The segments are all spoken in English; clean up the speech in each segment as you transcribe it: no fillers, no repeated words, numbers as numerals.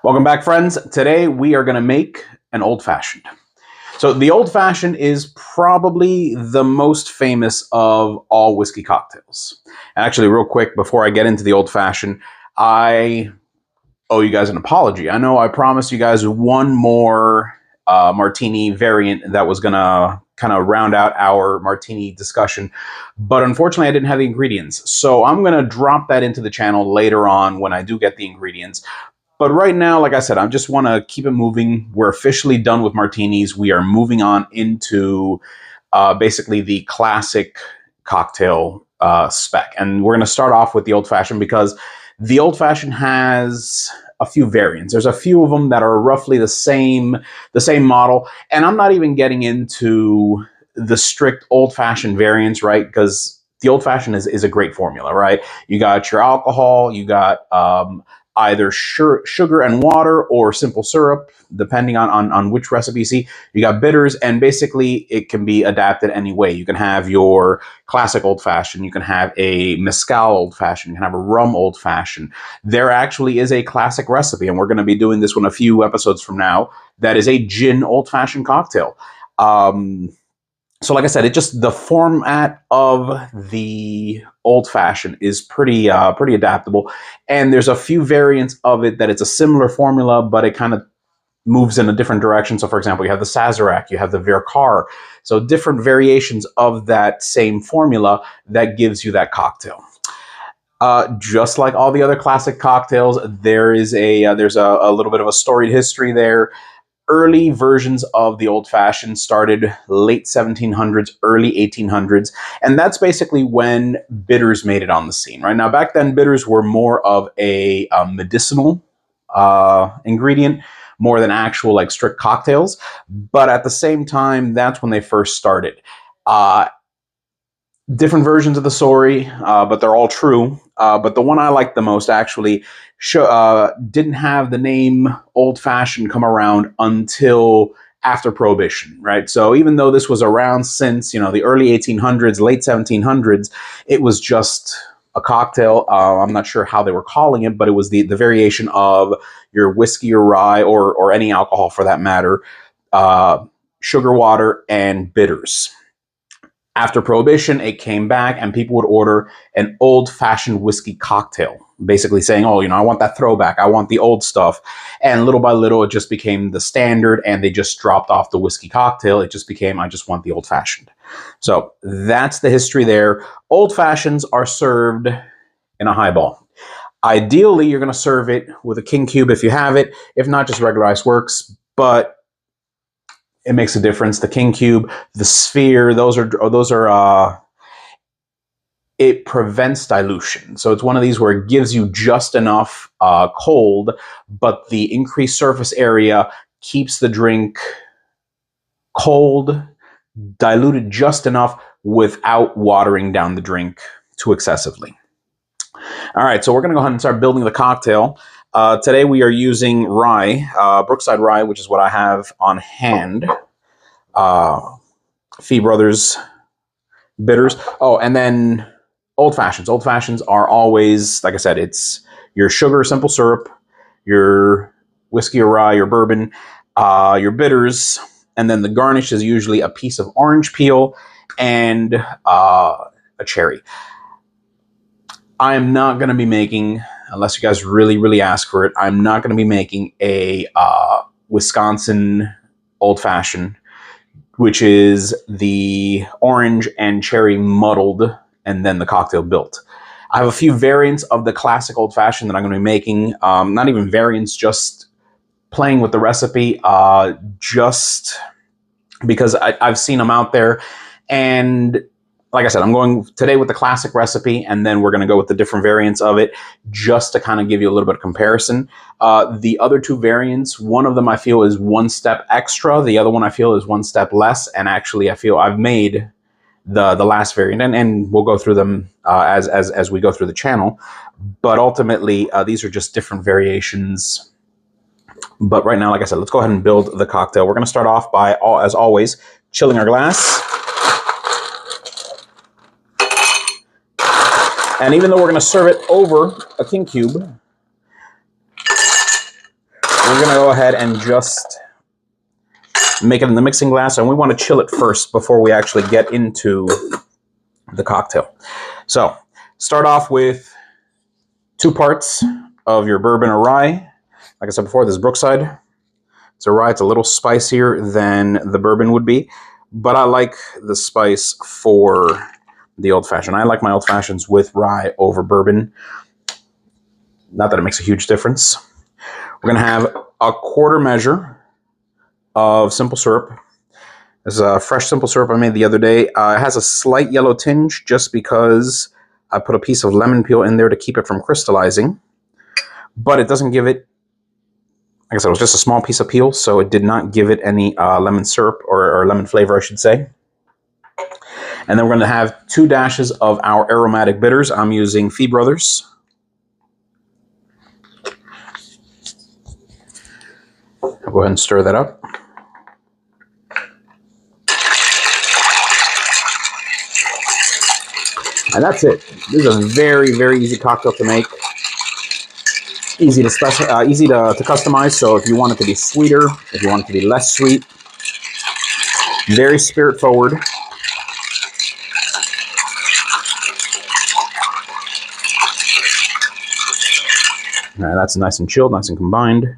Welcome back, friends. Today we are going to make an old-fashioned. So the old-fashioned is probably the most famous of all whiskey cocktails. Actually, real quick, before I get into the old-fashioned, I owe you guys an apology. I know I promised you guys one more martini variant that was going to kind of round out our martini discussion, but unfortunately I didn't have the ingredients. So I'm going to drop that into the channel later on when I do get the ingredients. But right now, like I said, I just want to keep it moving. We're officially done with martinis. We are moving on into basically the classic cocktail spec. And we're going to start off with the old-fashioned because the old-fashioned has a few variants. There's a few of them that are roughly the same model. And I'm not even getting into the strict old-fashioned variants, right? Because the old-fashioned is a great formula, right? You got your alcohol, you got either sugar and water or simple syrup, depending on which recipe you see. You got bitters, and basically it can be adapted any way. You can have your classic old-fashioned, you can have a mezcal old-fashioned, you can have a rum old-fashioned. There actually is a classic recipe, and we're going to be doing this one a few episodes from now, that is a gin old-fashioned cocktail. So like I said, the format of the old-fashioned is pretty adaptable, and there's a few variants of it that it's a similar formula, but it kind of moves in a different direction. So for example, you have the Sazerac, you have the Vercar, so different variations of that same formula that gives you that cocktail. Just like all the other classic cocktails, there's a little bit of a storied history there. Early versions of the old-fashioned started late 1700s, early 1800s, and that's basically when bitters made it on the scene. Right now, back then, bitters were more of a medicinal ingredient, more than actual like strict cocktails. But at the same time, that's when they first started. Different versions of the story, but they're all true. But the one I like the most actually didn't have the name old-fashioned come around until after Prohibition, right? So even though this was around since, the early 1800s, late 1700s, it was just a cocktail. I'm not sure how they were calling it, but it was the variation of your whiskey or rye or any alcohol for that matter, sugar water, and bitters. After Prohibition, it came back and people would order an old-fashioned whiskey cocktail, basically saying, oh, I want that throwback. I want the old stuff. And little by little, it just became the standard, and they just dropped off the whiskey cocktail. It just became, I just want the old-fashioned. So that's the history there. Old-fashions are served in a highball. Ideally, you're going to serve it with a king cube if you have it. If not, just regular ice works. But it makes a difference. The king cube, the sphere, those are it prevents dilution. So it's one of these where it gives you just enough cold, but the increased surface area keeps the drink cold, diluted just enough without watering down the drink too excessively. All right, so we're going to go ahead and start building the cocktail. Today we are using rye, Brookside rye, which is what I have on hand. Fee Brothers bitters. Oh, and then old-fashions. Old-fashions are always, like I said, it's your sugar, simple syrup, your whiskey or rye, your bourbon, your bitters, and then the garnish is usually a piece of orange peel and a cherry. I am not going to be making, unless you guys really, really ask for it, I'm not going to be making a Wisconsin old-fashioned, which is the orange and cherry muddled and then the cocktail built. I have a few variants of the classic old-fashioned that I'm going to be making. Not even variants, just playing with the recipe, just because I've seen them out there. And like I said, I'm going today with the classic recipe, and then we're going to go with the different variants of it just to kind of give you a little bit of comparison. The other two variants, one of them I feel is one step extra. The other one I feel is one step less. And actually, I feel I've made the last variant, and we'll go through them as we go through the channel. But ultimately, these are just different variations. But right now, like I said, let's go ahead and build the cocktail. We're going to start off by, as always, chilling our glass. And even though we're going to serve it over a king cube, we're going to go ahead and just make it in the mixing glass, and we want to chill it first before we actually get into the cocktail. So start off with 2 parts of your bourbon or rye. Like I said before, this is Brookside. It's a rye. It's a little spicier than the bourbon would be, but I like the spice for the old fashioned. I like my old fashions with rye over bourbon. Not that it makes a huge difference. We're going to have a 1/4 measure of simple syrup. This is a fresh simple syrup I made the other day. It has a slight yellow tinge just because I put a piece of lemon peel in there to keep it from crystallizing. But it doesn't give it, like I said, it was just a small piece of peel, so it did not give it any lemon syrup or lemon flavor, I should say. And then we're going to have 2 dashes of our aromatic bitters. I'm using Fee Brothers. I'll go ahead and stir that up. And that's it. This is a very, very easy cocktail to make. Easy to customize. So if you want it to be sweeter, if you want it to be less sweet, very spirit forward. All right, that's nice and chilled, nice and combined.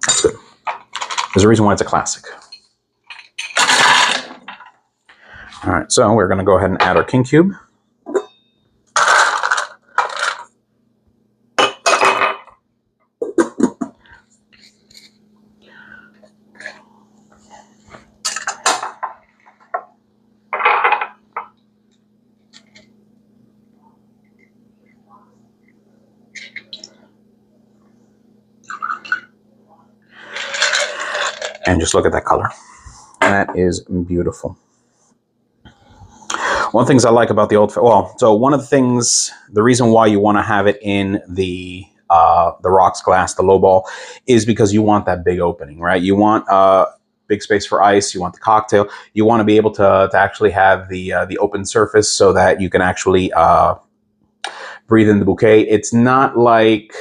That's good. There's a reason why it's a classic. All right, so we're going to go ahead and add our king cube. And just look at that color. That is beautiful. One of the things I like about the old, so one of the things, the reason why you want to have it in the rocks glass, the lowball, is because you want that big opening, right? You want big space for ice. You want the cocktail. You want to be able to actually have the open surface so that you can actually breathe in the bouquet. It's not like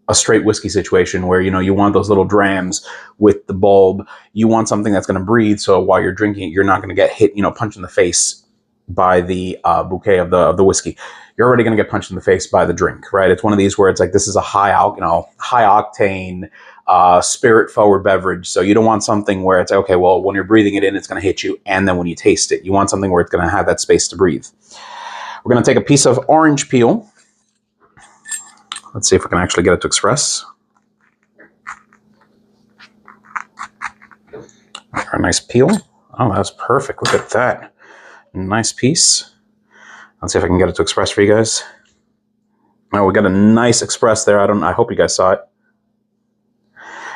a straight whiskey situation where, you know, you want those little drams with the bulb. You want something that's going to breathe, so while you're drinking it, you're not going to get hit, you know, punched in the face by the bouquet of the whiskey. You're already going to get punched in the face by the drink, right? It's one of these where it's like, this is a high octane, spirit forward beverage. So you don't want something where it's okay, well, when you're breathing it in, it's going to hit you, and then when you taste it, you want something where it's going to have that space to breathe. We're going to take a piece of orange peel. Let's see if we can actually get it to express. A nice peel. Oh, that's perfect. Look at that. Nice piece. Let's see if I can get it to express for you guys. Oh, we got a nice express there. I hope you guys saw it.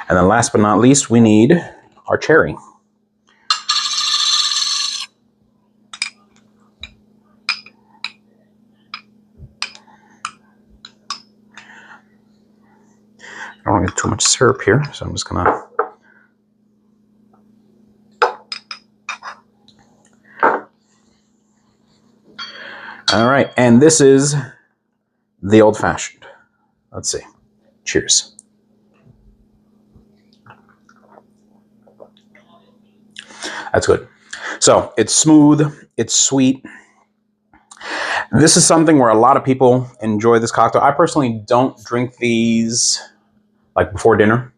And then last but not least, we need our cherry. I don't want to get too much syrup here, so I'm just going to... All right, and this is the old-fashioned. Let's see. Cheers. That's good. So it's smooth, it's sweet. This is something where a lot of people enjoy this cocktail. I personally don't drink these like before dinner,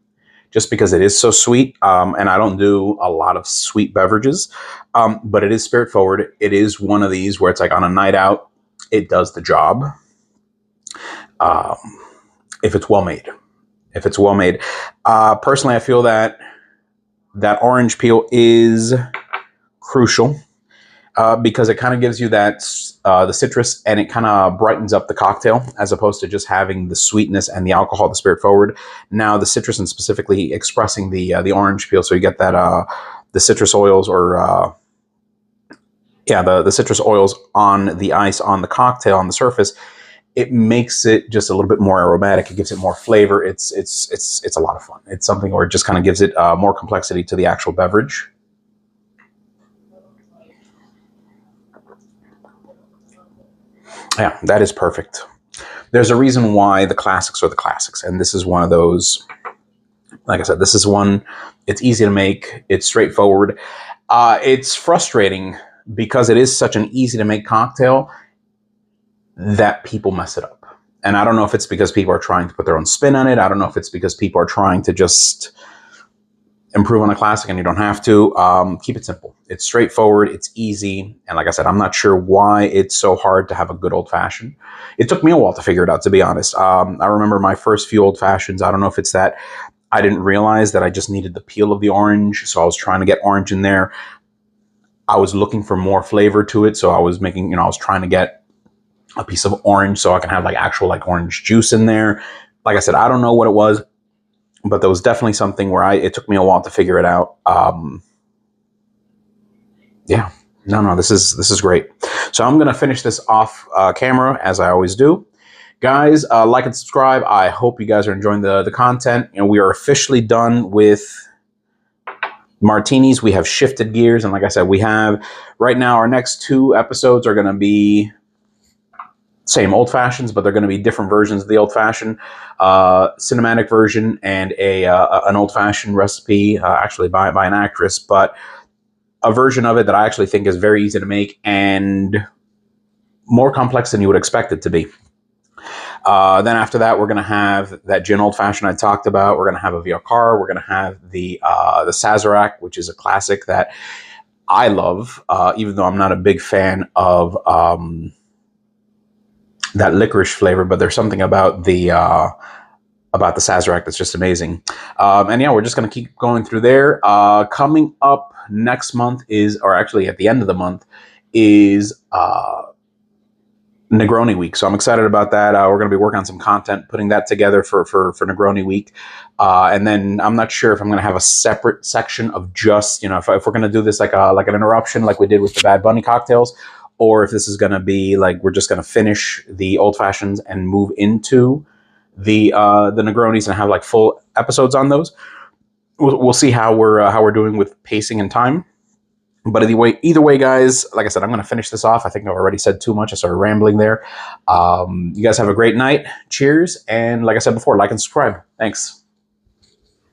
just because it is so sweet, and I don't do a lot of sweet beverages, but it is spirit forward. It is one of these where it's like on a night out, it does the job. If it's well made. If it's well made. Personally, I feel that that orange peel is crucial because it kind of gives you that the citrus, and it kind of brightens up the cocktail as opposed to just having the sweetness and the alcohol, the spirit forward. Now the citrus, and specifically expressing the orange peel, so you get that the citrus oils, or the citrus oils on the ice, on the cocktail, on the surface. It makes it just a little bit more aromatic. It gives it more flavor. It's a lot of fun. It's something where it just kind of gives it more complexity to the actual beverage. Yeah, that is perfect. There's a reason why the classics are the classics, and this is one of those. Like I said, this is one. It's easy to make. It's straightforward. It's frustrating because it is such an easy to make cocktail that people mess it up. And I don't know if it's because people are trying to put their own spin on it. I don't know if it's because people are trying to just improve on a classic, and you don't have to. Keep it simple. It's straightforward. It's easy. And like I said, I'm not sure why it's so hard to have a good old-fashioned. It took me a while to figure it out, to be honest. I remember my first few old-fashions. I don't know if it's that I didn't realize that I just needed the peel of the orange, so I was trying to get orange in there. I was looking for more flavor to it, so I was making, I was trying to get a piece of orange so I can have like actual like orange juice in there. Like I said, I don't know what it was, but there was definitely something where it took me a while to figure it out. Yeah, no, this is great. So I'm gonna finish this off camera as I always do. Guys, like and subscribe. I hope you guys are enjoying the content. We are officially done with martinis. We have shifted gears, and like I said, we have right now our next 2 episodes are going to be same old fashions, but they're going to be different versions of the old fashioned, cinematic version, and an old fashioned recipe, actually by an actress, but a version of it that I actually think is very easy to make and more complex than you would expect it to be. Then after that, we're going to have that gin old-fashioned I talked about. We're going to have a Viacar. We're going to have the Sazerac, which is a classic that I love, even though I'm not a big fan of that licorice flavor. But there's something about the Sazerac that's just amazing. And yeah, we're just going to keep going through there. Coming up next month is, or actually at the end of the month, is Negroni week. So I'm excited about that. We're going to be working on some content, putting that together for Negroni week. And then I'm not sure if I'm going to have a separate section of just, if we're going to do this like an interruption, like we did with the Bad Bunny cocktails, or if this is going to be like, we're just going to finish the old fashions and move into the Negronis and have like full episodes on those. We'll see how we're doing with pacing and time. But either way, guys, like I said, I'm going to finish this off. I think I've already said too much. I started rambling there. You guys have a great night. Cheers. And like I said before, like and subscribe. Thanks.